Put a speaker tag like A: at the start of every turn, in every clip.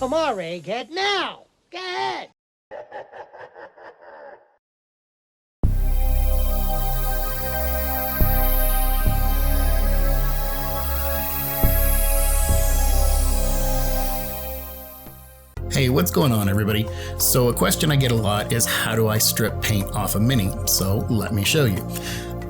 A: tomorrow, get now. Go ahead.
B: Hey, what's going on, everybody? So a question I get a lot is, how do I strip paint off a Mini? So let me show you.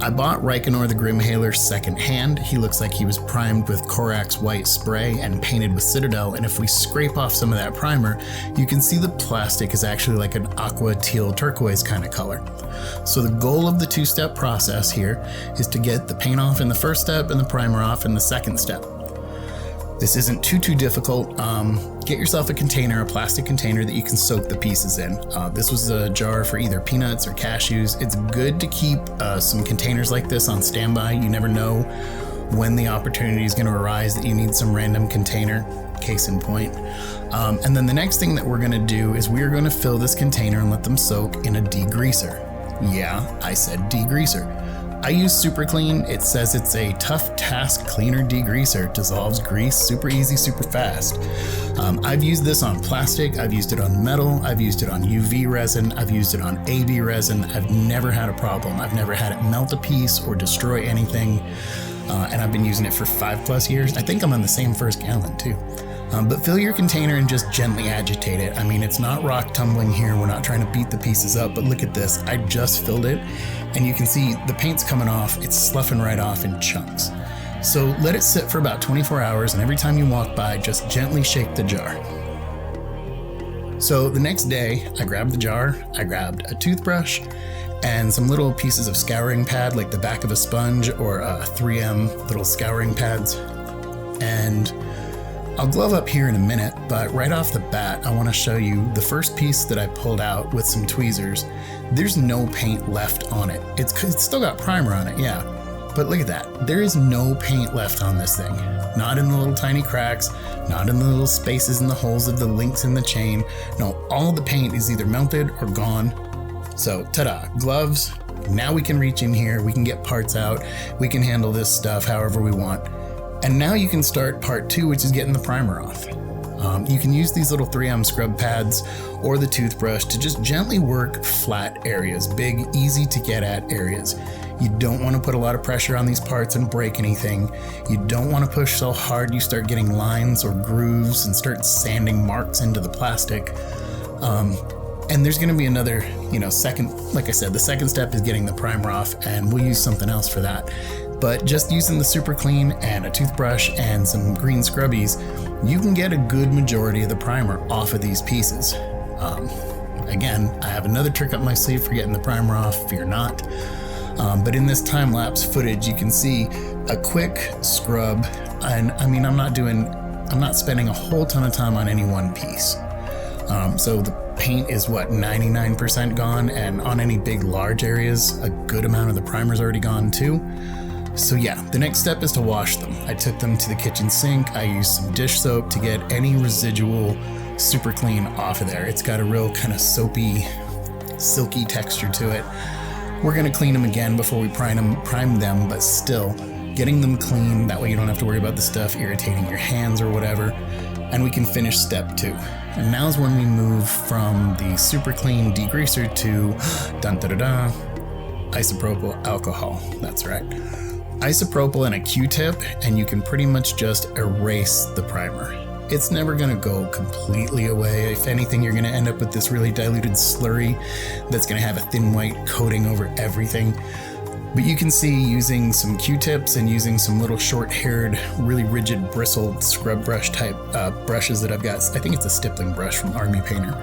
B: I bought Reikenor the Grimhaler secondhand. He looks like he was primed with Korax white spray and painted with Citadel, and if we scrape off some of that primer, you can see the plastic is actually like an aqua teal turquoise kind of color. So the goal of the two-step process here is to get the paint off in the first step and the primer off in the second step. This isn't too difficult. Get yourself a container, a plastic container that you can soak the pieces in. This was a jar for either peanuts or cashews. It's good to keep some containers like this on standby. You never know when the opportunity is going to arise that you need some random container, case in point. And then the next thing that we're going to do is we're going to fill this container and let them soak in a degreaser. Yeah, I said degreaser. I use Super Clean. It says it's a tough task cleaner degreaser. Dissolves grease super easy, super fast. I've used this on plastic. I've used it on metal. I've used it on UV resin. I've used it on AB resin. I've never had a problem. I've never had it melt a piece or destroy anything. And I've been using it for 5+ years. I think I'm on the same first gallon too. But fill your container and just gently agitate it. I mean, it's not rock tumbling here. We're not trying to beat the pieces up, but look at this. I just filled it and you can see the paint's coming off. It's sloughing right off in chunks. So let it sit for about 24 hours, and every time you walk by, just gently shake the jar. So the next day, I grabbed the jar, I grabbed a toothbrush and some little pieces of scouring pad, like the back of a sponge or 3M little scouring pads. And I'll glove up here in a minute, but right off the bat, I want to show you the first piece that I pulled out with some tweezers. There's no paint left on it. It's still got primer on it, yeah. But look at that. There is no paint left on this thing. Not in the little tiny cracks, not in the little spaces in the holes of the links in the chain. No, all the paint is either melted or gone. So, ta-da, gloves. Now we can reach in here, we can get parts out, we can handle this stuff however we want. And now you can start part 2, which is getting the primer off. You can use these little 3M scrub pads or the toothbrush to just gently work flat areas, big, easy to get at areas. You don't want to put a lot of pressure on these parts and break anything. You don't want to push so hard you start getting lines or grooves and start sanding marks into the plastic. And there's going to be another, second, like I said, the second step is getting the primer off, and we'll use something else for that. But just using the Super Clean and a toothbrush and some green scrubbies, you can get a good majority of the primer off of these pieces. Again, I have another trick up my sleeve for getting the primer off, fear not. But in this time-lapse footage, you can see a quick scrub, and I mean, I'm not spending a whole ton of time on any one piece. So the paint is 99% gone, and on any big large areas, a good amount of the primer's already gone too. So yeah, the next step is to wash them. I took them to the kitchen sink. I used some dish soap to get any residual Super Clean off of there. It's got a real kind of soapy, silky texture to it. We're gonna clean them again before we prime them, but still getting them clean. That way you don't have to worry about the stuff irritating your hands or whatever. And we can finish step 2. And now's when we move from the Super Clean degreaser to isopropyl alcohol. That's right. Isopropyl and a Q-tip, and you can pretty much just erase the primer. It's never going to go completely away. If anything, you're going to end up with this really diluted slurry that's going to have a thin white coating over everything. But you can see, using some Q-tips and using some little short-haired, really rigid bristled scrub brush type brushes that I've got. I think it's a stippling brush from Army Painter.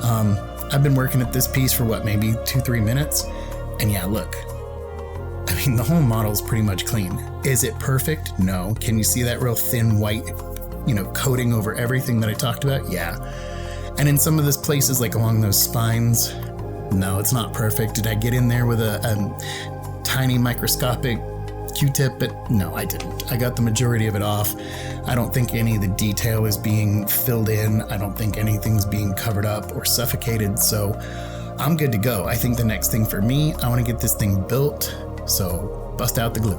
B: I've been working at this piece for maybe 2-3 minutes. And yeah, look. I mean, the whole model is pretty much clean. Is it perfect? No. Can you see that real thin white, coating over everything that I talked about? Yeah. And in some of those places, like along those spines, no, it's not perfect. Did I get in there with a tiny microscopic Q-tip? But no, I didn't. I got the majority of it off. I don't think any of the detail is being filled in. I don't think anything's being covered up or suffocated. So I'm good to go. I think the next thing for me, I want to get this thing built. So bust out the glue.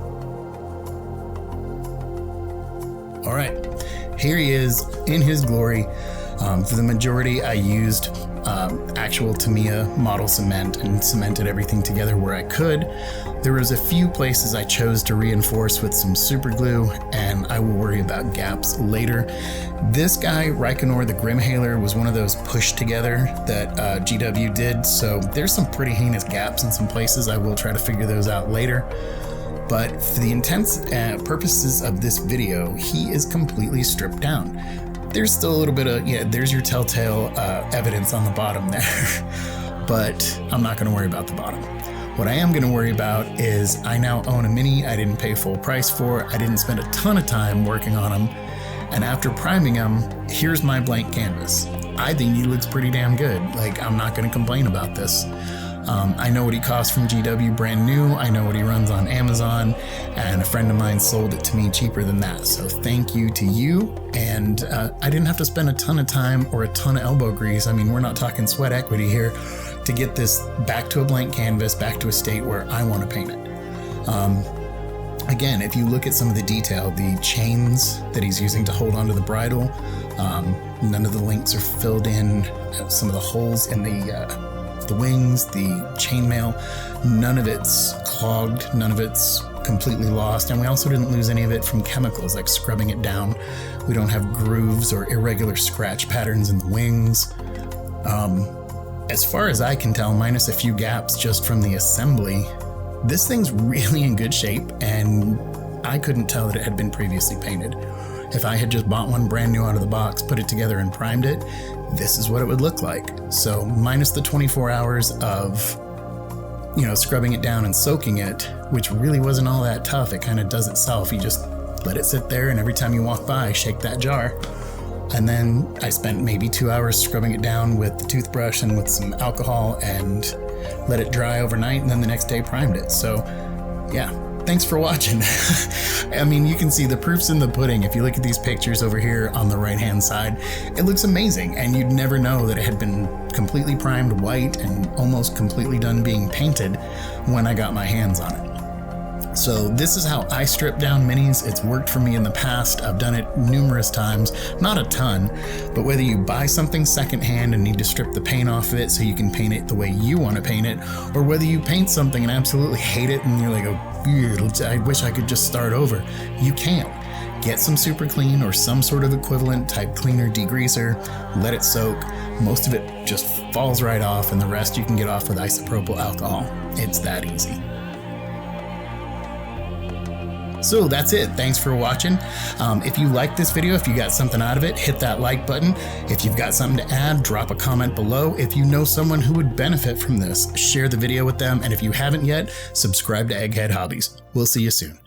B: All right, here he is in his glory. For the majority, I used actual Tamiya model cement and cemented everything together where I could. There was a few places I chose to reinforce with some super glue, and I will worry about gaps later. This guy, Reikenor the Grimhaler, was one of those pushed together that GW did, so there's some pretty heinous gaps in some places. I will try to figure those out later. But for the intents purposes of this video, he is completely stripped down. There's still a little bit of, there's your telltale evidence on the bottom there, but I'm not going to worry about the bottom. What I am going to worry about is I now own a Mini I didn't pay full price for. I didn't spend a ton of time working on him. And after priming him, here's my blank canvas. I think he looks pretty damn good. Like, I'm not going to complain about this. I know what he costs from GW brand new. I know what he runs on Amazon, and a friend of mine sold it to me cheaper than that. So thank you to you. And I didn't have to spend a ton of time or a ton of elbow grease. I mean, we're not talking sweat equity here to get this back to a blank canvas, back to a state where I want to paint it. Again, if you look at some of the detail, the chains that he's using to hold onto the bridle, none of the links are filled in. Some of the holes in the wings, the chainmail, none of it's clogged, none of it's completely lost, and we also didn't lose any of it from chemicals like scrubbing it down. We don't have grooves or irregular scratch patterns in the wings. As far as I can tell, minus a few gaps just from the assembly, this thing's really in good shape, and I couldn't tell that it had been previously painted. If I had just bought one brand new out of the box, put it together and primed it, this is what it would look like. So minus the 24 hours of, scrubbing it down and soaking it, which really wasn't all that tough. It kind of does itself. You just let it sit there, and every time you walk by, shake that jar. And then I spent maybe 2 hours scrubbing it down with the toothbrush and with some alcohol and let it dry overnight, and then the next day primed it. So yeah, thanks for watching. I mean, you can see the proof's in the pudding. If you look at these pictures over here on the right hand side, it looks amazing, and you'd never know that it had been completely primed white and almost completely done being painted when I got my hands on it. So this is how I strip down minis. It's worked for me in the past. I've done it numerous times, not a ton, but whether you buy something secondhand and need to strip the paint off of it so you can paint it the way you want to paint it, or whether you paint something and absolutely hate it and you're like, oh, I wish I could just start over. You can. Get some super clean or some sort of equivalent type cleaner degreaser, let it soak. Most of it just falls right off, and the rest you can get off with isopropyl alcohol. It's that easy. So that's it. Thanks for watching. If you liked this video, if you got something out of it, hit that like button. If you've got something to add, drop a comment below. If you know someone who would benefit from this, share the video with them. And if you haven't yet, subscribe to Egghead Hobbies. We'll see you soon.